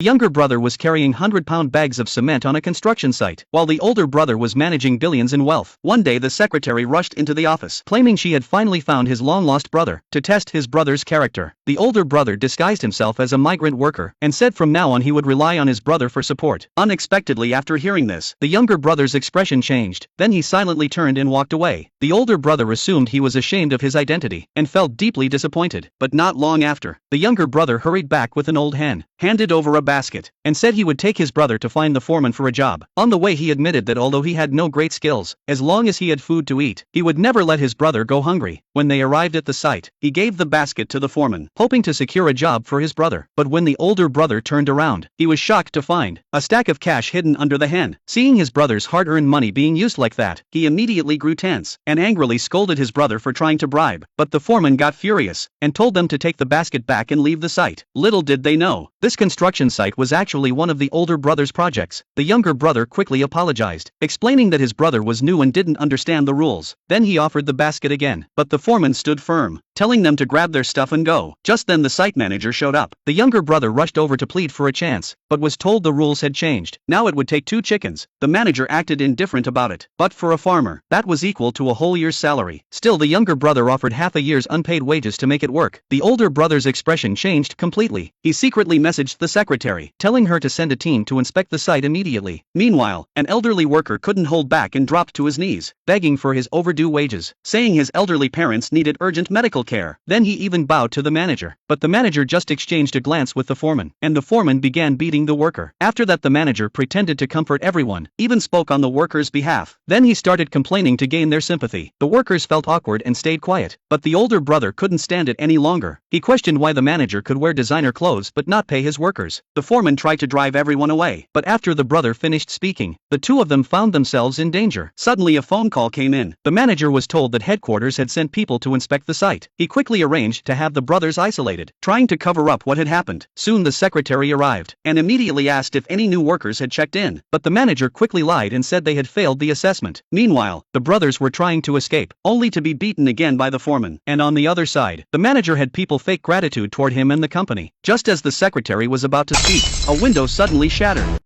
The younger brother was carrying 100-pound bags of cement on a construction site, while the older brother was managing billions in wealth. One day the secretary rushed into the office, claiming she had finally found his long-lost brother. To test his brother's character, the older brother disguised himself as a migrant worker, and said from now on he would rely on his brother for support. Unexpectedly, after hearing this, the younger brother's expression changed. Then he silently turned and walked away. The older brother assumed he was ashamed of his identity, and felt deeply disappointed. But not long after, the younger brother hurried back with an old hen, handed over a basket, and said he would take his brother to find the foreman for a job. On the way he admitted that although he had no great skills, as long as he had food to eat, he would never let his brother go hungry. When they arrived at the site, he gave the basket to the foreman, hoping to secure a job for his brother. But when the older brother turned around, he was shocked to find a stack of cash hidden under the hen. Seeing his brother's hard-earned money being used like that, he immediately grew tense, and angrily scolded his brother for trying to bribe. But the foreman got furious, and told them to take the basket back and leave the site. Little did they know, this construction site was actually one of the older brother's projects. The younger brother quickly apologized, explaining that his brother was new and didn't understand the rules. Then he offered the basket again, but the foreman stood firm, telling them to grab their stuff and go. Just then the site manager showed up. The younger brother rushed over to plead for a chance, but was told the rules had changed. Now it would take 2 chickens. The manager acted indifferent about it, but for a farmer, that was equal to a whole year's salary. Still, the younger brother offered half a year's unpaid wages to make it work. The older brother's expression changed completely. He secretly messaged the secretary, telling her to send a team to inspect the site immediately. Meanwhile, an elderly worker couldn't hold back and dropped to his knees, begging for his overdue wages, saying his elderly parents needed urgent medical care. Then he even bowed to the manager, but the manager just exchanged a glance with the foreman, and the foreman began beating the worker. After that, the manager pretended to comfort everyone, even spoke on the workers' behalf. Then he started complaining to gain their sympathy. The workers felt awkward and stayed quiet, but the older brother couldn't stand it any longer. He questioned why the manager could wear designer clothes but not pay his workers. The foreman tried to drive everyone away, but after the brother finished speaking, the two of them found themselves in danger. Suddenly a phone call came in. The manager was told that headquarters had sent people to inspect the site. He quickly arranged to have the brothers isolated, trying to cover up what had happened. Soon the secretary arrived, and immediately asked if any new workers had checked in, but the manager quickly lied and said they had failed the assessment. Meanwhile, the brothers were trying to escape, only to be beaten again by the foreman. And on the other side, the manager had people fake gratitude toward him and the company. Just as the secretary was about to speak, a window suddenly shattered.